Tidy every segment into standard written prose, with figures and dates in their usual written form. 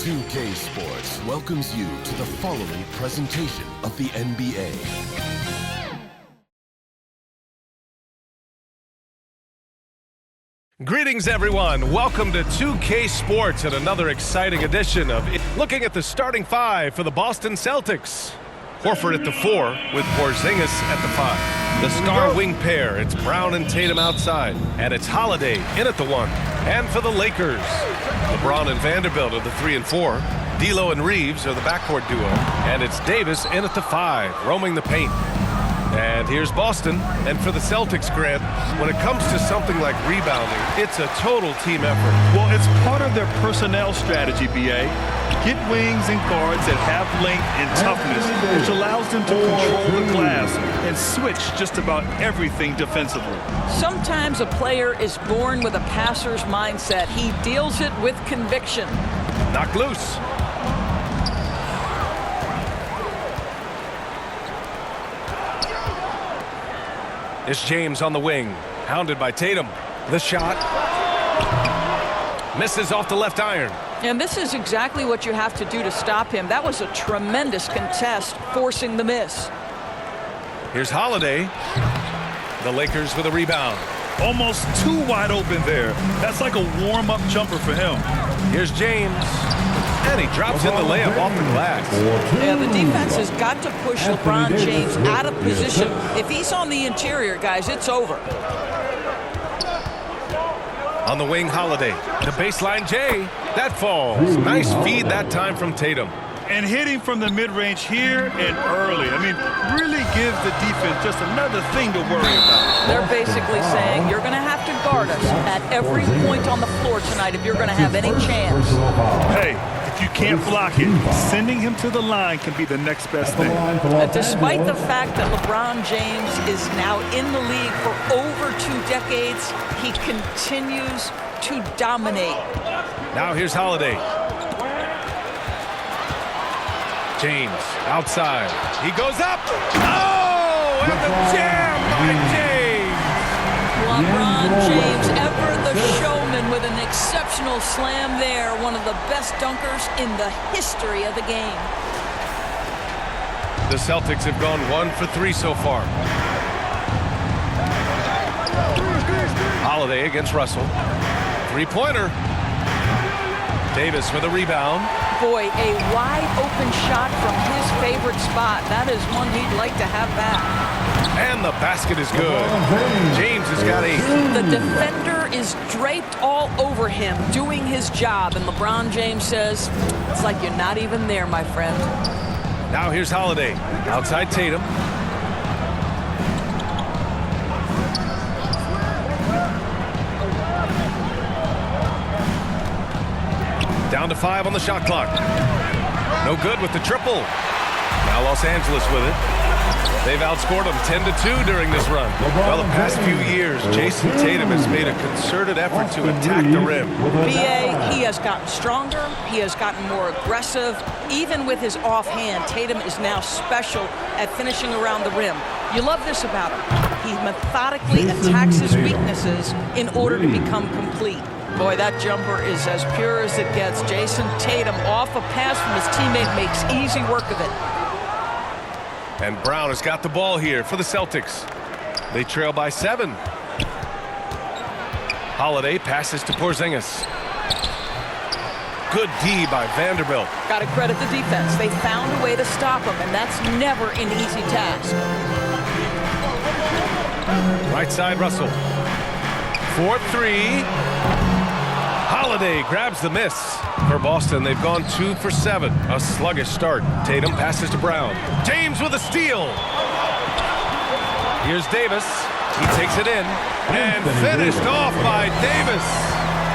2K Sports welcomes you to the following presentation of the NBA. Greetings, everyone. Welcome to 2K Sports and another exciting edition of looking at the starting five for the Boston Celtics. Horford at the 4 with Porzingis at the 5. The star wing pair, it's Brown and Tatum outside, and it's Holiday in at the 1. And for the Lakers, LeBron and Vanderbilt are the 3 and 4. D'Lo and Reeves are the backcourt duo, and it's Davis in at the 5, roaming the paint. And here's Boston. And for the Celtics, Grant, when it comes to something like rebounding, it's a total team effort. Well, it's part of their personnel strategy, B.A. Get wings and guards that have length and toughness, which allows them to control the glass and switch just about everything defensively. Sometimes a player is born with a passer's mindset. He deals it with conviction. Knock loose. It's James on the wing, hounded by Tatum. The shot misses off the left iron. And this is exactly what you have to do to stop him. That was a tremendous contest, forcing the miss. Here's Holiday. The Lakers with a rebound. Almost too wide open there. That's like a warm-up jumper for him. Here's James. And he drops in the layup off the glass. Yeah, the defense has got to push LeBron James out of position. If he's on the interior, guys, it's over. On the wing, Holiday. The baseline J. That falls. Nice feed that time from Tatum. And hitting from the mid-range here and early. I mean, really gives the defense just another thing to worry about. They're basically saying you're going to have to guard us at every point on the floor tonight if you're going to have any chance. Hey, if you can't block it, sending him to the line can be the next best thing. Despite the fact that LeBron James is now in the league for over 2 decades, he continues to dominate. Now here's Holiday. James outside. He goes up. Oh, and the jam by James. LeBron James, ever the showman, with an exceptional slam there. One of the best dunkers in the history of the game. The Celtics have gone 1 for 3 so far. Holiday against Russell. 3-pointer. Davis with a rebound. Boy, a wide-open shot from his favorite spot. That is one he'd like to have back. And the basket is good. James has got 8. The defender is draped all over him, doing his job. And LeBron James says, it's like you're not even there, my friend. Now here's Holiday. Outside Tatum. Down to 5 on the shot clock. No good with the triple. Now Los Angeles with it. They've outscored them 10-2 during this run. Well, the past few years, Jason Tatum has made a concerted effort to attack the rim. B.A., he has gotten stronger. He has gotten more aggressive. Even with his offhand, Tatum is now special at finishing around the rim. You love this about him. He methodically attacks his weaknesses in order to become complete. Boy, that jumper is as pure as it gets. Jason Tatum, off a pass from his teammate, makes easy work of it. And Brown has got the ball here for the Celtics. They trail by 7. Holiday passes to Porzingis. Good D by Vanderbilt. Got to credit the defense. They found a way to stop him, and that's never an easy task. Right side, Russell. 4-3. Holiday grabs the miss. For Boston, they've gone 2 for 7. A sluggish start. Tatum passes to Brown. James with a steal. Here's Davis. He takes it in. And finished off by Davis.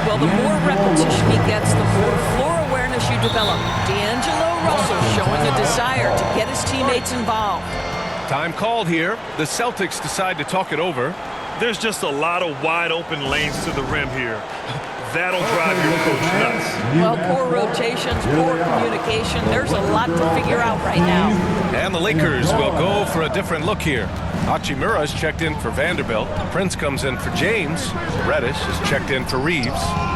Well, the more repetition he gets, the more floor awareness you develop. D'Angelo Russell showing a desire to get his teammates involved. Time called here. The Celtics decide to talk it over. There's just a lot of wide open lanes to the rim here. That'll drive your coach nuts. Well, poor rotations, poor communication. There's a lot to figure out right now. And the Lakers will go for a different look here. Hachimura's checked in for Vanderbilt. Prince comes in for James. Reddish is checked in for Reeves.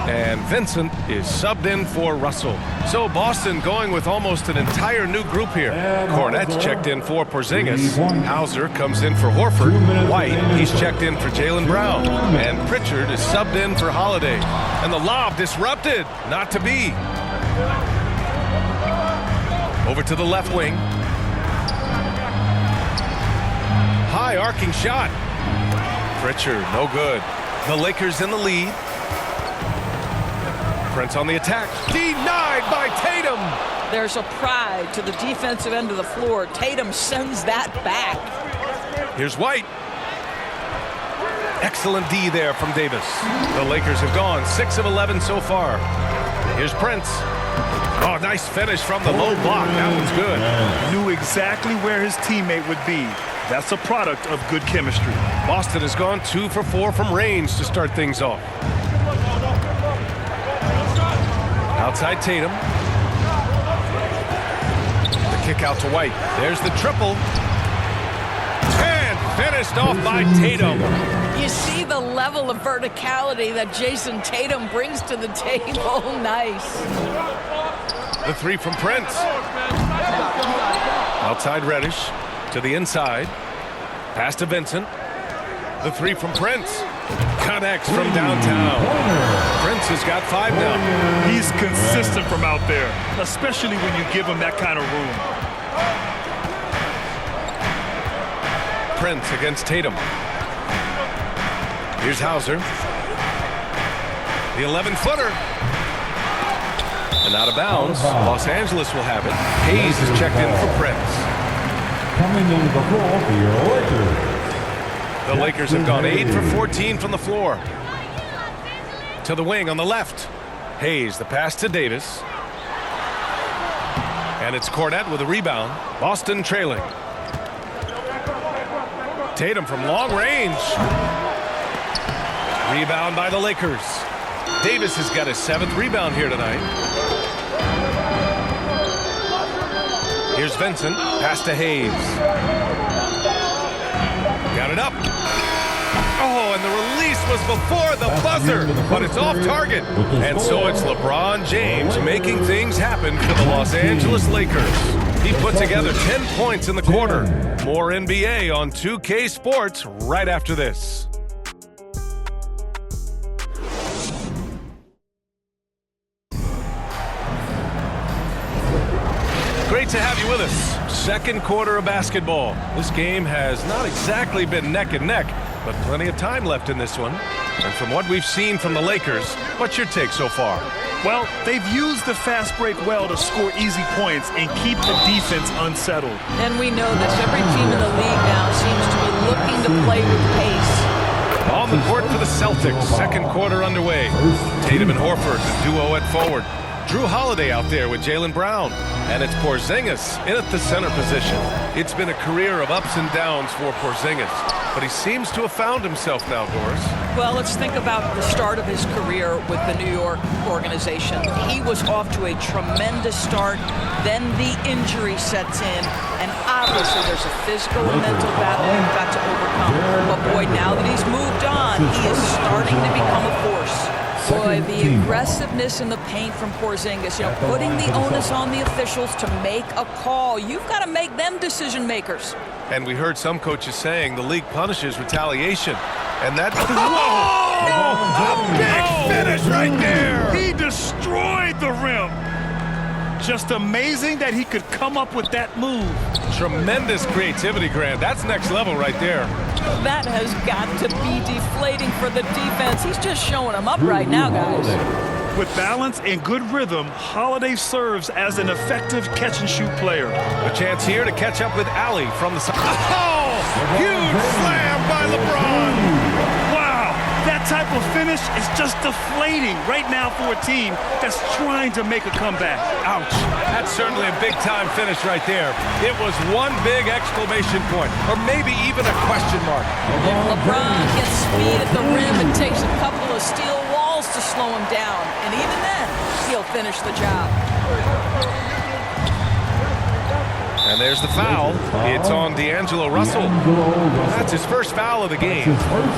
And Vincent is subbed in for Russell. So Boston going with almost an entire new group here. Cornett's checked in for Porzingis. Hauser comes in for Horford. White, he's checked in for Jaylen Brown. And Pritchard is subbed in for Holiday. And the lob disrupted. Not to be. Over to the left wing. High arcing shot. Pritchard, no good. The Lakers in the lead. Prince on the attack. Denied by Tatum. There's a pride to the defensive end of the floor. Tatum sends that back. Here's White. Excellent D there from Davis. The Lakers have gone 6 of 11 so far. Here's Prince. Oh, nice finish from the low block. That one's good. Knew exactly where his teammate would be. That's a product of good chemistry. Boston has gone 2 for 4 from range to start things off. Outside Tatum. The kick out to White. There's the triple. And finished off by Tatum. You see the level of verticality that Jason Tatum brings to the table. Nice. The three from Prince. Outside Reddish. To the inside. Pass to Vincent. The three from Prince. Connects from downtown. Prince has got 5 now. He's consistent from out there, especially when you give him that kind of room. Prince against Tatum. Here's Hauser. The 11-footer. And out of bounds. Los Angeles will have it. Hayes is checked in for Prince. Coming into the floor for your Lakers. The Lakers have gone 8 for 14 from the floor. To the wing on the left. Hayes, the pass to Davis. And it's Cornette with a rebound. Boston trailing. Tatum from long range. Rebound by the Lakers. Davis has got his 7th rebound here tonight. Here's Vincent. Pass to Hayes. Got it up. Oh, and the release was before the buzzer, but it's off target. And so it's LeBron James making things happen for the Los Angeles Lakers. He put together 10 points in the quarter. More NBA on 2K Sports right after this. Great to have you with us. Second quarter of basketball. This game has not exactly been neck and neck, but plenty of time left in this one. And from what we've seen from the Lakers, what's your take so far? Well, they've used the fast break well to score easy points and keep the defense unsettled. And we know this. Every team in the league now seems to be looking to play with pace. On the court for the Celtics. Second quarter underway. Tatum and Horford, the duo at forward. Drew Holiday out there with Jaylen Brown. And it's Porzingis in at the center position. It's been a career of ups and downs for Porzingis. But he seems to have found himself now, Doris. Well, let's think about the start of his career with the New York organization. He was off to a tremendous start. Then the injury sets in. And obviously there's a physical and mental battle you've got to overcome. But boy, now that he's moved on, he is starting to become a force. Boy, the aggressiveness in the paint from Porzingis, putting the onus on the officials to make a call. You've got to make them decision makers. And we heard some coaches saying the league punishes retaliation. And that... A big finish right there! He destroyed the rim. Just amazing that he could come up with that move. Tremendous creativity, Grant. That's next level right there. That has got to be deflating for the defense. He's just showing them up right now, guys. With balance and good rhythm, Holiday serves as an effective catch-and-shoot player. A chance here to catch up with Allie from the side. Oh! Huge slam by LeBron! Wow! That type of finish is just deflating right now for a team that's trying to make a comeback. Ouch. That's certainly a big-time finish right there. It was one big exclamation point, or maybe even a question mark. LeBron gets speed at the rim and takes a couple of steel walls to slow him down. And even then, he'll finish the job. And there's the foul. It's on D'Angelo Russell. That's his first foul of the game.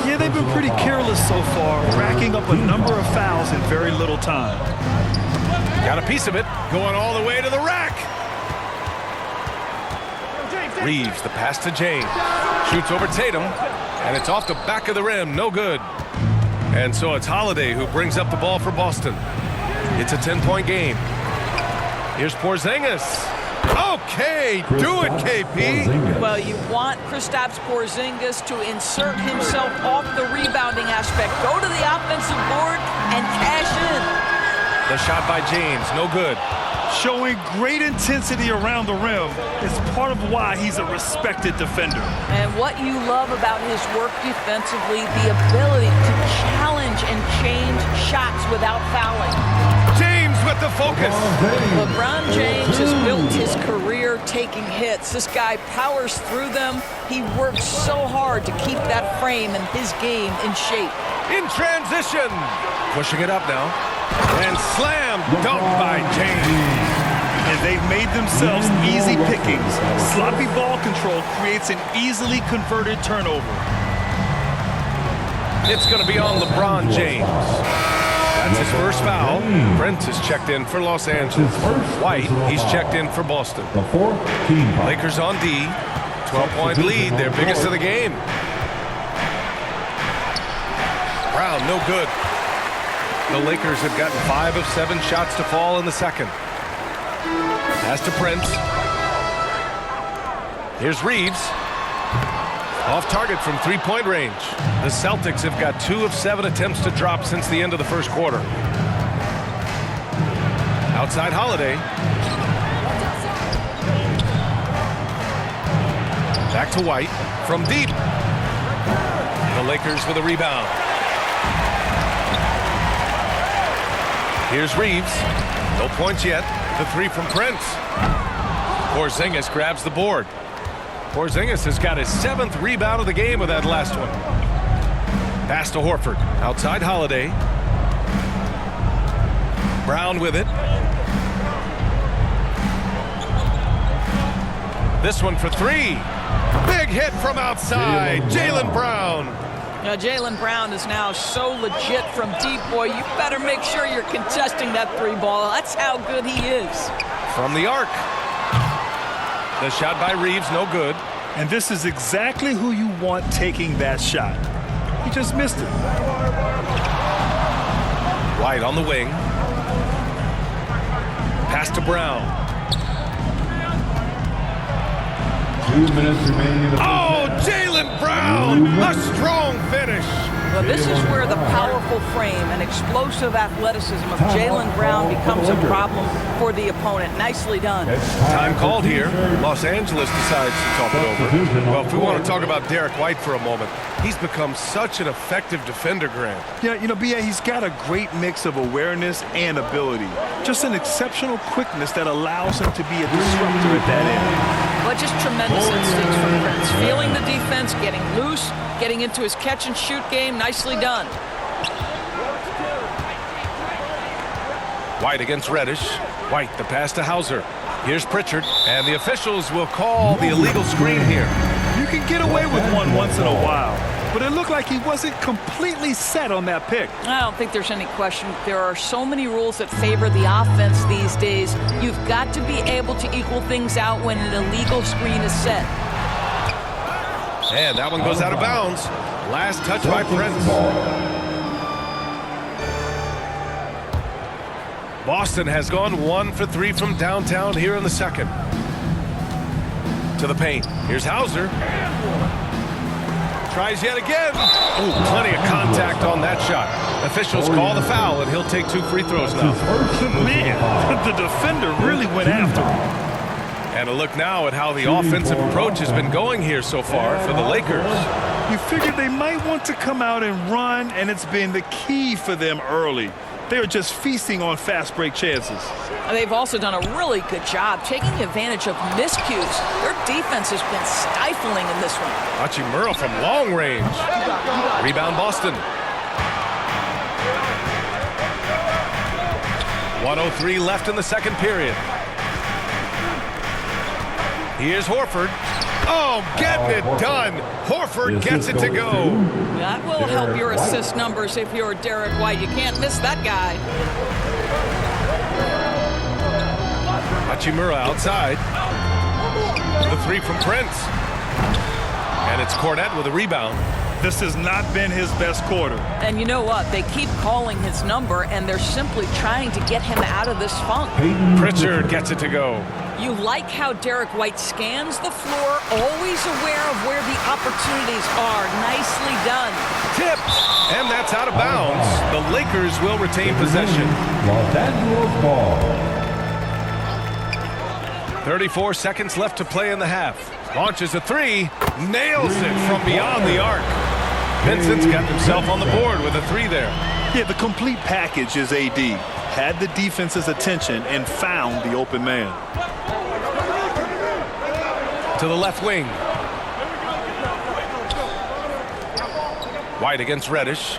Yeah, they've been pretty careless so far, racking up a number of fouls in very little time. Got a piece of it, going all the way to the rack. Reeves, the pass to James. Shoots over Tatum, and it's off the back of the rim, no good. And so it's Holiday who brings up the ball for Boston. It's a 10-point game. Here's Porzingis. Okay, do it, KP. Well, you want Kristaps Porzingis to insert himself off the rebounding aspect. Go to the offensive board and cash in. The shot by James, no good. Showing great intensity around the rim is part of why he's a respected defender. And what you love about his work defensively, the ability to challenge and change shots without fouling. James with the focus. LeBron James has built his career taking hits. This guy powers through them. He works so hard to keep that frame and his game in shape. In transition. Pushing it up now. And slam dunk by James. And they've made themselves easy pickings. Sloppy ball control creates an easily converted turnover. It's going to be on LeBron James. That's his first foul. Brent is checked in for Los Angeles. White, he's checked in for Boston. Lakers on D. 12-point lead, their biggest of the game. Brown, no good. The Lakers have gotten 5 of 7 shots to fall in the second. Pass to Prince. Here's Reeves. Off target from 3-point range. The Celtics have got 2 of 7 attempts to drop since the end of the first quarter. Outside Holiday. Back to White from deep. The Lakers with a rebound. Here's Reeves. No points yet. The 3 from Prince. Porzingis grabs the board. Porzingis has got his 7th rebound of the game with that last one. Pass to Horford. Outside Holiday. Brown with it. This one for 3. Big hit from outside. Jaylen Brown. Now, Jaylen Brown is now so legit from deep, boy. You better make sure you're contesting that 3 ball. That's how good he is. From the arc. The shot by Reeves, no good. And this is exactly who you want taking that shot. He just missed it. White on the wing. Pass to Brown. 2 minutes remaining in the Oh, Jaylen Brown! A strong finish. Well, this is where the powerful frame and explosive athleticism of Jaylen Brown becomes a problem for the opponent. Nicely done. Time called here. Los Angeles decides to talk it over. Well, if we want to talk about Derek White for a moment, he's become such an effective defender, Grant. Yeah, you know, B.A., he's got a great mix of awareness and ability. Just an exceptional quickness that allows him to be a disruptor at that end. But just tremendous instincts from Prince. Feeling the defense, getting loose, getting into his catch-and-shoot game. Nicely done. White against Reddish. White, the pass to Hauser. Here's Pritchard, and the officials will call the illegal screen here. You can get away with one once in a while, but it looked like he wasn't completely set on that pick. I don't think there's any question. There are so many rules that favor the offense these days. You've got to be able to equal things out when an illegal screen is set. And that one goes out of bounds. Last touch by Prince. Boston has gone 1 for 3 from downtown here in the second. To the paint. Here's Hauser. Tries yet again. Ooh, plenty of contact on that shot. Officials call the foul, and he'll take 2 free throws now. Man, the defender really went after him. And a look now at how the offensive approach has been going here so far for the Lakers. You figured they might want to come out and run, and it's been the key for them early. They're just feasting on fast break chances. They've also done a really good job taking advantage of miscues. Their defense has been stifling in this one. Hachimura from long range. Rebound Boston. 1:03 left in the second period. Here's Horford. Oh, getting it done. Horford gets it to go. That will help your assist numbers if you're Derek White. You can't miss that guy. Hachimura outside. The three from Prince. And it's Cornette with a rebound. This has not been his best quarter. And you know what? They keep calling his number, and they're simply trying to get him out of this funk. Pritchard gets it to go. You like how Derek White scans the floor, always aware of where the opportunities are. Nicely done. Tipped. And that's out of bounds. The Lakers will retain possession. Los Angeles ball. 34 seconds left to play in the half. Launches a three. Nails it from beyond the arc. Vincent's got himself on the board with a three there. Yeah, the complete package is AD. Had the defense's attention and found the open man. To the left wing. White against Reddish.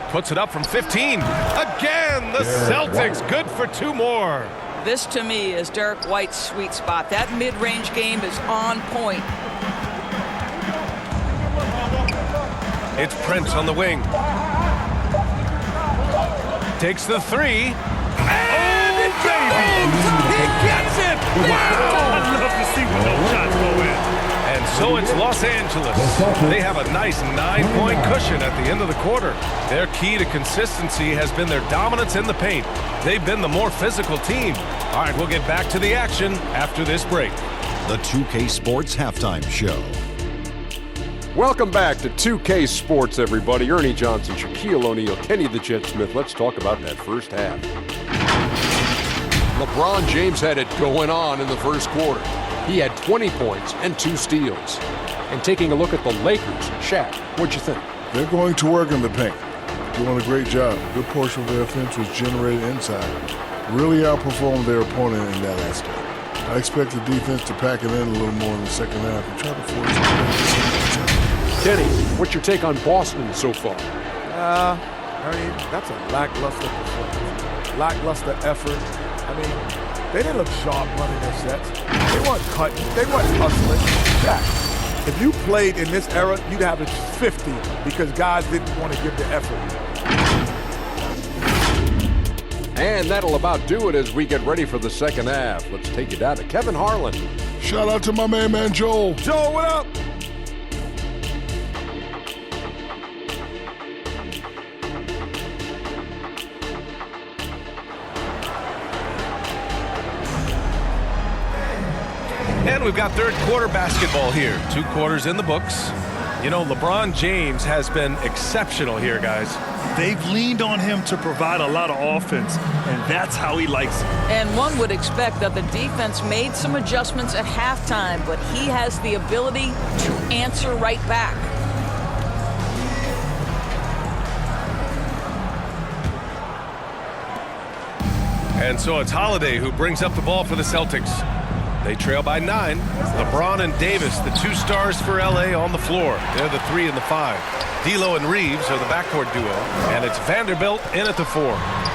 Puts it up from 15. Again, the Celtics good for two more. This, to me, is Derek White's sweet spot. That mid-range game is on point. It's Prince on the wing. Takes the three. And it goes! He gets it! Wow! I'd love to see when those shots go in. And so it's Los Angeles. They have a nice 9-point cushion at the end of the quarter. Their key to consistency has been their dominance in the paint. They've been the more physical team. All right, we'll get back to the action after this break. The 2K Sports Halftime Show. Welcome back to 2K Sports, everybody. Ernie Johnson, Shaquille O'Neal, Kenny the Jet Smith. Let's talk about that first half. LeBron James had it going on in the first quarter. He had 20 points and 2 steals. And taking a look at the Lakers, Shaq, what'd you think? They're going to work in the paint. Doing a great job. A good portion of their offense was generated inside. Really outperformed their opponent in that aspect. I expect the defense to pack it in a little more in the second half and try to force it. Kenny, what's your take on Boston so far? Ernie, that's a lackluster performance. Lackluster effort. I mean, they didn't look sharp running their sets. They weren't cutting. They weren't hustling. Jack, if you played in this era, you'd average 50 because guys didn't want to give the effort. And that'll about do it as we get ready for the second half. Let's take you down to Kevin Harlan. Shout out to my man Joel. Joe, what up? And we've got third quarter basketball here. 2 quarters in the books. You know, LeBron James has been exceptional here, guys. They've leaned on him to provide a lot of offense, and that's how he likes it. And one would expect that the defense made some adjustments at halftime, but he has the ability to answer right back. And so it's Holiday who brings up the ball for the Celtics. They trail by 9. LeBron and Davis, the 2 stars for LA, on the floor. They're the 3 and the 5. D'Lo and Reeves are the backcourt duo. And it's Vanderbilt in at the 4.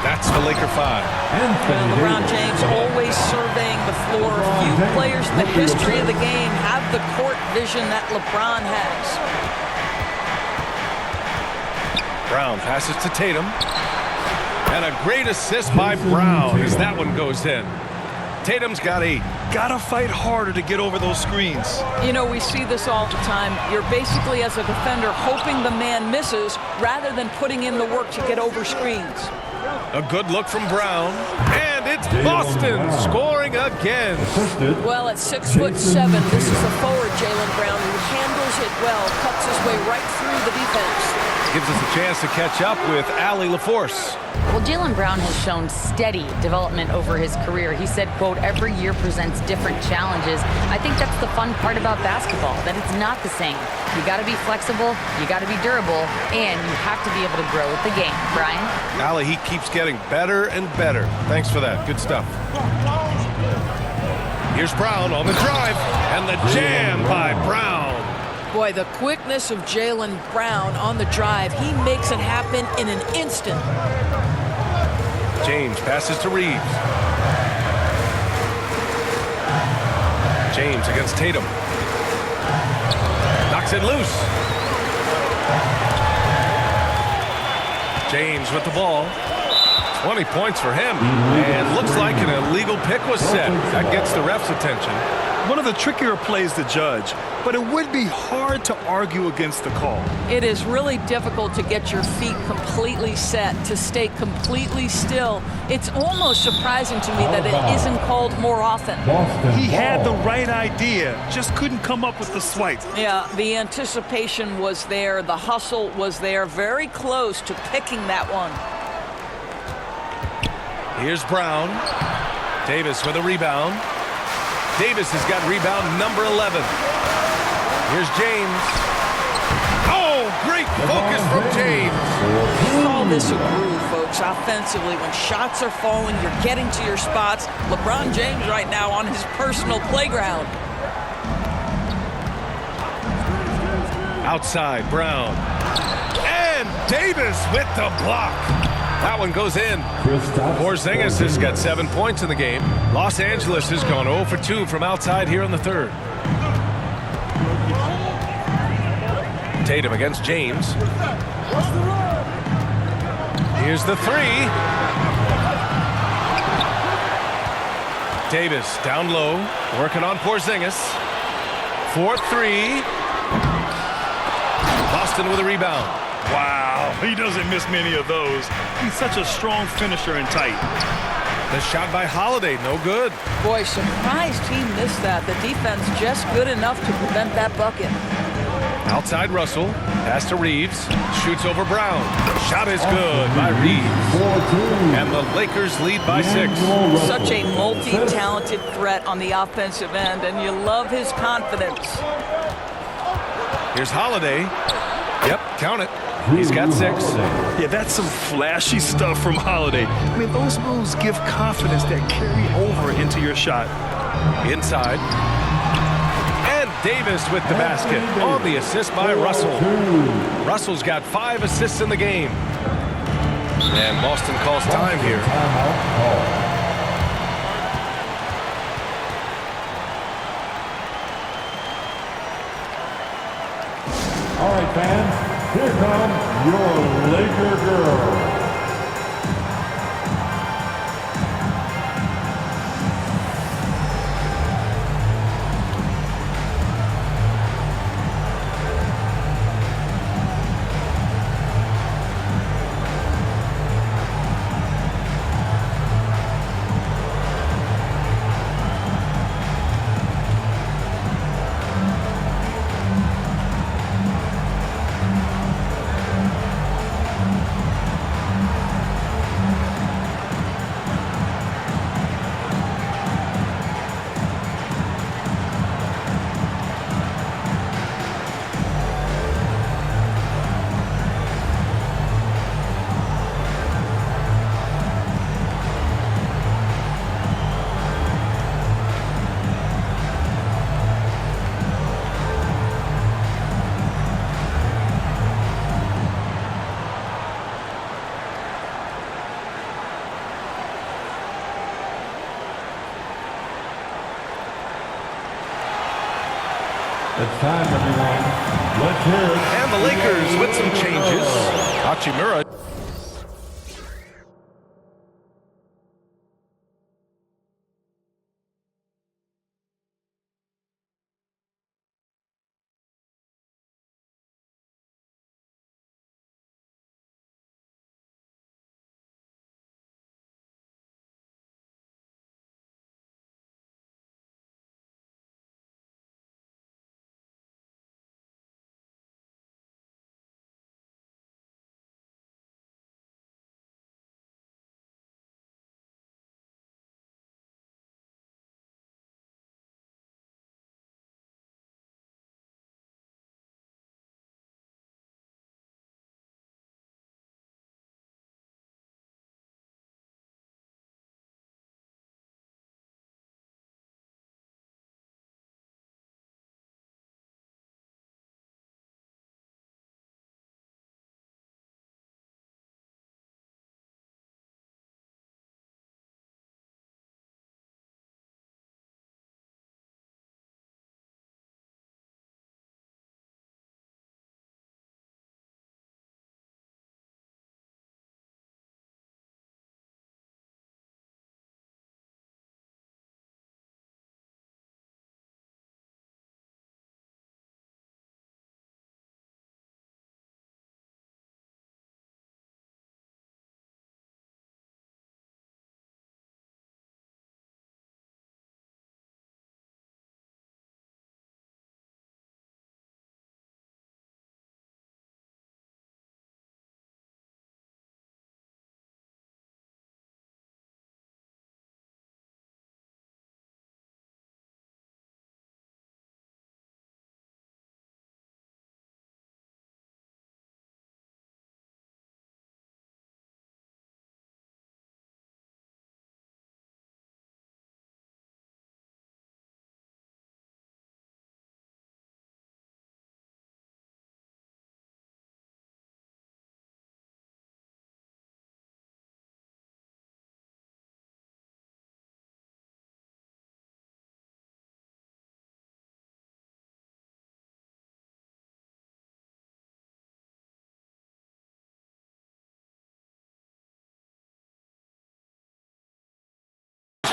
That's the Laker 5. Well, LeBron James always surveying the floor. Few players in the history of the game have the court vision that LeBron has. Brown passes to Tatum. And a great assist by Brown as that one goes in. Tatum's got 8. Gotta fight harder to get over those screens. You know, we see this all the time. You're basically, as a defender, hoping the man misses rather than putting in the work to get over screens. A good look from Brown. And it's Boston scoring again. Well, at 6'7", this is a forward, Jaylen Brown, who handles it well, cuts his way right through the defense. Gives us a chance to catch up with Allie LaForce. Well, Jaylen Brown has shown steady development over his career. He said, quote, every year presents different challenges. I think that's the fun part about basketball, that it's not the same. You got to be flexible, you got to be durable, and you have to be able to grow with the game. Brian? Allie, he keeps getting better and better. Thanks for that. Good stuff. Here's Brown on the drive, and the jam by Brown. Boy, the quickness of Jaylen Brown on the drive, he makes it happen in an instant. James passes to Reeves. James against Tatum. Knocks it loose. James with the ball. 20 points for him. And looks like an illegal pick was set. That gets the ref's attention. One of the trickier plays to judge, but it would be hard to argue against the call. It is really difficult to get your feet completely set, to stay completely still. It's almost surprising to me that it isn't called more often. He had the right idea, just couldn't come up with the swipe. Yeah, the anticipation was there. The hustle was there. Very close to picking that one. Here's Brown. Davis with a rebound. Davis has got rebound number 11. Here's James. Oh, great focus from James. You call this a groove, folks, offensively. When shots are falling, you're getting to your spots. LeBron James right now on his personal playground. Outside, Brown. And Davis with the block. That one goes in. Porzingis has got 7 points in the game. Los Angeles has gone 0 for 2 from outside here in the third. Tatum against James. Here's the three. Davis down low, working on Porzingis. 4-3. Boston with a rebound. Wow, he doesn't miss many of those. He's such a strong finisher and tight. The shot by Holiday, no good. Boy, surprised he missed that. The defense just good enough to prevent that bucket. Outside Russell, pass to Reeves, shoots over Brown. Shot is good by Reeves. And the Lakers lead by 6. Such a multi-talented threat on the offensive end, and you love his confidence. Here's Holiday. Yep, count it. He's got 6. Yeah, that's some flashy stuff from Holiday. I mean, those moves give confidence that carry over into your shot. Inside. And Davis with the basket on the assist by Russell. Russell's got 5 assists in the game. And Boston calls time here. All right, fans. Here come your Laker girls. It's time, everyone. Let's hear it. And the Lakers with some changes. Hachimura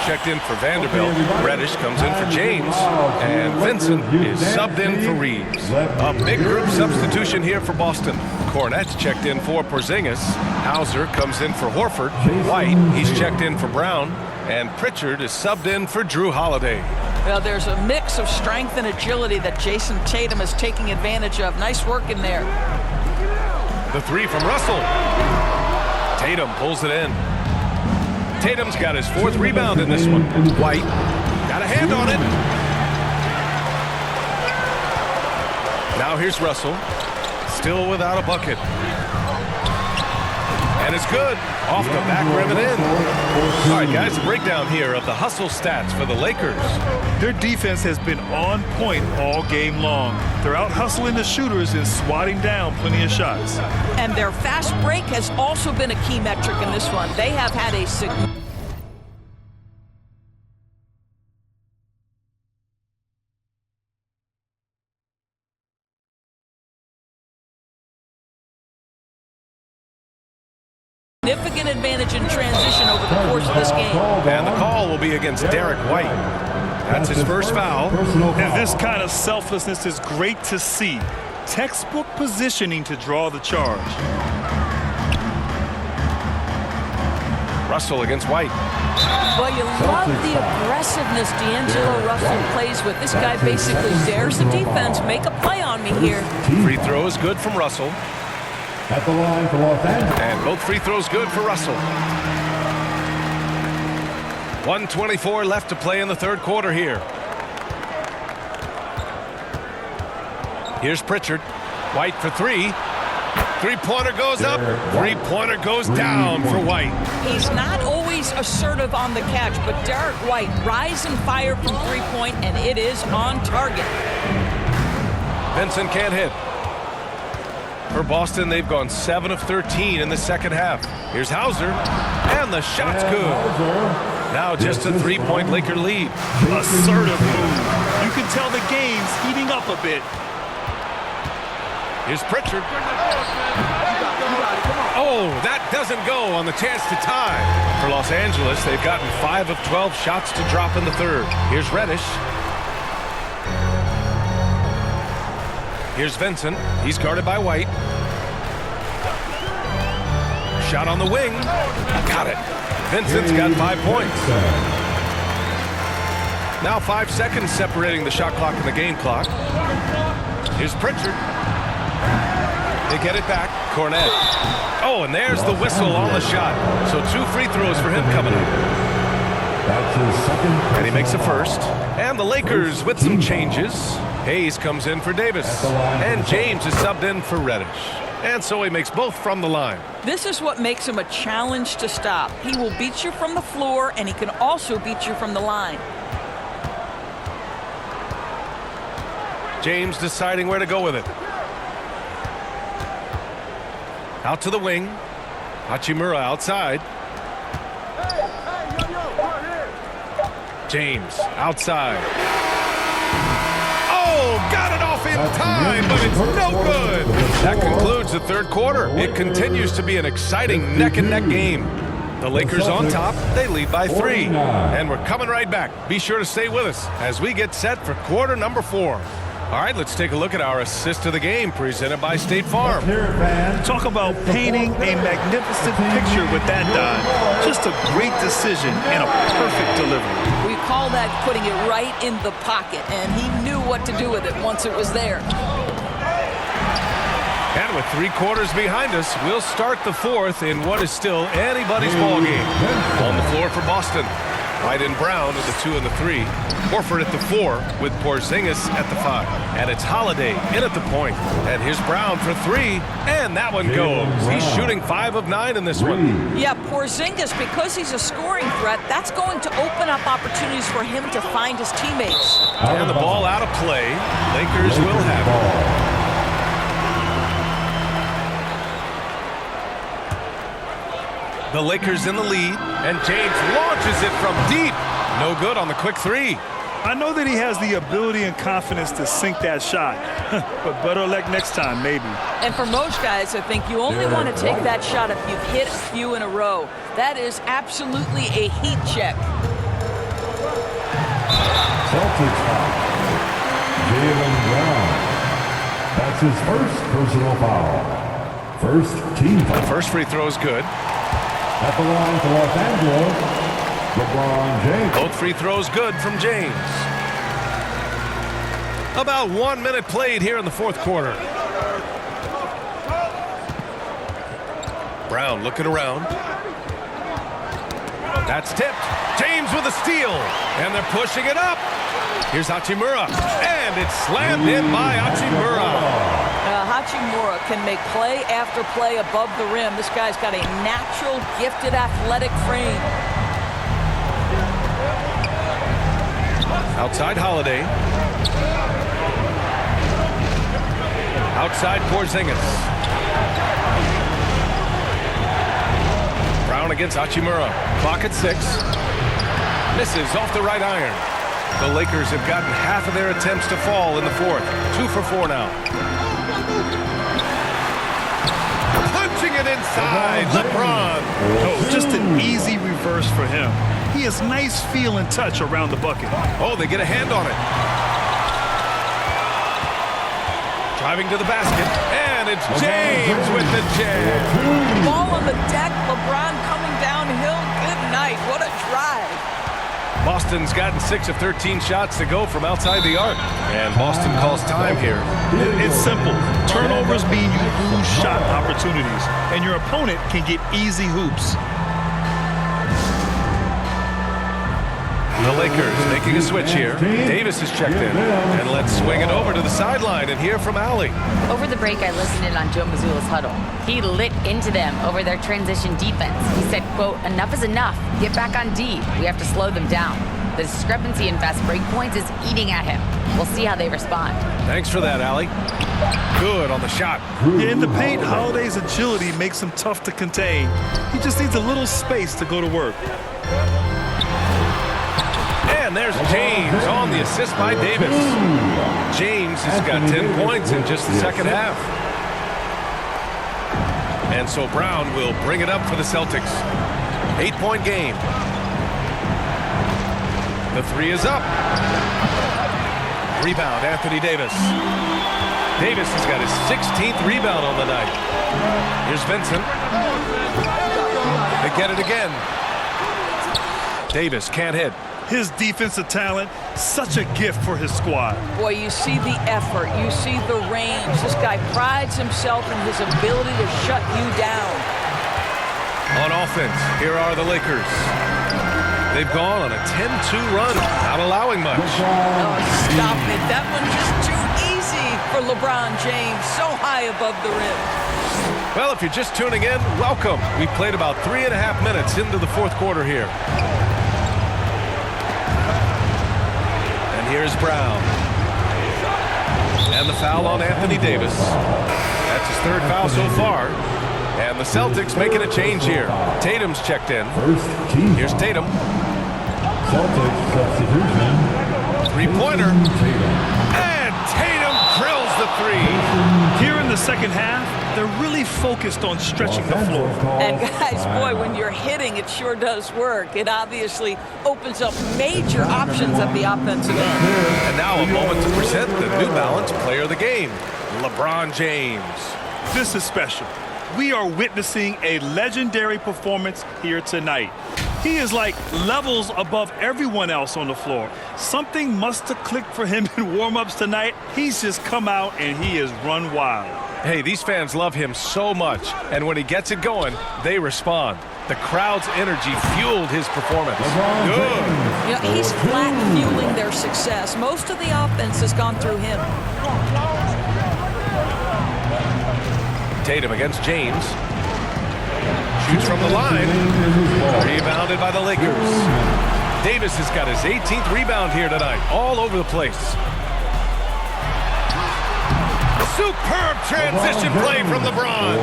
checked in for Vanderbilt. Reddish comes in for James. And Vincent is subbed in for Reeves. A big group substitution here for Boston. Cornett's checked in for Porzingis. Hauser comes in for Horford. White, he's checked in for Brown. And Pritchard is subbed in for Drew Holiday. Well, there's a mix of strength and agility that Jason Tatum is taking advantage of. Nice work in there. The three from Russell. Tatum pulls it in. Tatum's got his 4th rebound in this one. White got a hand on it. Now here's Russell. Still without a bucket. And it's good. Off the back rim and in. All right, guys, a breakdown here of the hustle stats for the Lakers. Their defense has been on point all game long. They're out hustling the shooters and swatting down plenty of shots. And their fast break has also been a key metric in this one. They have had a significant advantage in transition over the course of this game. And the call will be against Derek White. That's his first foul. And this kind of selflessness is great to see. Textbook positioning to draw the charge. Russell against White. Well, you love the aggressiveness D'Angelo Russell plays with. This guy basically dares the defense. Make a play on me here. Free throw is good from Russell. At the line for Los Angeles. And both free throws good for Russell. 1:24 left to play in the 3rd quarter here. Here's Pritchard. White for 3. 3-pointer goes up. 3-pointer goes down for White. He's not always assertive on the catch, but Derek White rise and fire from 3-point, and it is on target. Vincent can't hit. For Boston, they've gone 7 of 13 in the 2nd half. Here's Hauser, and the shot's good. Now just a 3-point Laker lead. Assertive move. You can tell the game's heating up a bit. Here's Pritchard. Oh, that doesn't go on the chance to tie. For Los Angeles, they've gotten 5 of 12 shots to drop in the 3rd. Here's Reddish. Here's Vincent. He's guarded by White. Shot on the wing. Got it. Vincent's got 5 points. Now 5 seconds separating the shot clock and the game clock. Here's Pritchard. They get it back. Cornett. Oh, and there's the whistle on the shot. So 2 free throws for him coming up. And he makes a first. And the Lakers with some changes. Hayes comes in for Davis. And James is subbed in for Reddish. And so he makes both from the line. This is what makes him a challenge to stop. He will beat you from the floor, and he can also beat you from the line. James deciding where to go with it. Out to the wing. Hachimura outside. James outside. Oh, got it off in time, but it's no good. That concludes the 3rd quarter. It continues to be an exciting neck-and-neck game. The Lakers on top. They lead by 3. And we're coming right back. Be sure to stay with us as we get set for quarter number 4. All right, let's take a look at our assist of the game presented by State Farm. Talk about painting a magnificent picture with that dime. Just a great decision and a perfect delivery. We call that putting it right in the pocket, and he knew what to do with it once it was there. And with 3 quarters behind us, we'll start the 4th in what is still anybody's ball game. On the floor for Boston. White and Brown at the 2 and the 3. Horford at the 4 with Porzingis at the 5. And it's Holiday in at the point. And here's Brown for 3. And that one goes. He's shooting 5 of 9 in this one. Yeah, Porzingis, because he's a scoring threat, that's going to open up opportunities for him to find his teammates. And the ball out of play. Lakers will have it. The Lakers in the lead, and James launches it from deep. No good on the quick 3. I know that he has the ability and confidence to sink that shot, but better luck next time, maybe. And for most guys, I think you only want to take that shot if you've hit a few in a row. That is absolutely a heat check. Celtics foul. Jaylen Brown. That's his first personal foul. First team foul. The first free throw is good. At the line for Los Angeles, LeBron James. Both free throws good from James. About 1 minute played here in the fourth quarter. Brown looking around. That's tipped. James with a steal. And they're pushing it up. Here's Hachimura. And it's slammed in by Hachimura. Hachimura can make play after play above the rim. This guy's got a natural, gifted, athletic frame. Outside Holiday. Outside Porzingis. Brown against Hachimura. Clock at 6. Misses off the right iron. The Lakers have gotten half of their attempts to fall in the fourth. 2 for 4 now. Punching it inside. LeBron. Oh, just an easy reverse for him. He has nice feel and touch around the bucket. Oh, they get a hand on it. Driving to the basket. And it's James with the jam. Ball on the deck. LeBron coming downhill. Good night. What a drive. Boston's gotten 6 of 13 shots to go from outside the arc. And Boston calls time here. It's simple. Turnovers mean you lose shot opportunities, and your opponent can get easy hoops. The Lakers making a switch here. Davis is checked in. And let's swing it over to the sideline and hear from Allie. Over the break, I listened in on Joe Mazzulla's huddle. He lit into them over their transition defense. He said, quote, enough is enough. Get back on D. We have to slow them down. The discrepancy in fast break points is eating at him. We'll see how they respond. Thanks for that, Allie. Good on the shot. Yeah, in the paint, Holiday's agility makes him tough to contain. He just needs a little space to go to work. And there's James on the assist by Davis. James has got 10 points in just the second half. And so Brown will bring it up for the Celtics. 8-point game. The 3 is up. Rebound, Anthony Davis. Davis has got his 16th rebound on the night. Here's Vincent. They get it again. Davis can't hit. His defensive talent, such a gift for his squad. Boy, you see the effort. You see the range. This guy prides himself in his ability to shut you down. On offense, here are the Lakers. They've gone on a 10-2 run, not allowing much. Oh, stop it. That one's just too easy for LeBron James. So high above the rim. Well, if you're just tuning in, welcome. We played about 3.5 minutes into the fourth quarter here. Here's Brown. And the foul on Anthony Davis. That's his 3rd foul so far. And the Celtics making a change here. Tatum's checked in. Here's Tatum. Celtics substitution. 3-pointer. And Tatum drills the 3. Here in the second half, they're really focused on stretching the floor. And guys, boy, when you're hitting, it sure does work. It obviously opens up major options at the offensive end. And now a moment to present the New Balance Player of the Game, LeBron James. This is special. We are witnessing a legendary performance here tonight. He is like levels above everyone else on the floor. Something must have clicked for him in warm-ups tonight. He's just come out and he has run wild. Hey, these fans love him so much, and when he gets it going, they respond. The crowd's energy fueled his performance. Good. You know, he's flat fueling their success. Most of the offense has gone through him. Tatum against James. Shoots from the line. Rebounded by the Lakers. Davis has got his 18th rebound here tonight. All over the place. Superb transition play from LeBron.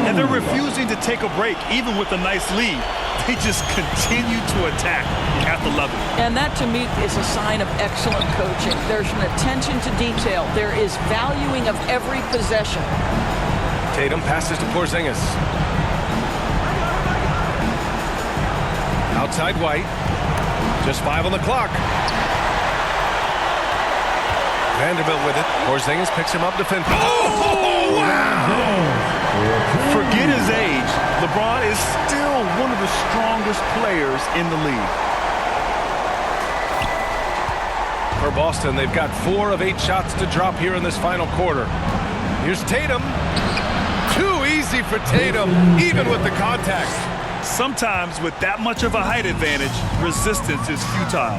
And they're refusing to take a break, even with a nice lead. They just continue to attack. You have to love it. And that, to me, is a sign of excellent coaching. There's an attention to detail. There is valuing of every possession. Tatum passes to Porzingis. Outside White. Just 5 on the clock. Vanderbilt with it. Porzingis picks him up defensively. Oh, wow! Forget his age. LeBron is still one of the strongest players in the league. For Boston, they've got 4 of 8 shots to drop here in this final quarter. Here's Tatum. Too easy for Tatum, even with the contact. Sometimes with that much of a height advantage, resistance is futile.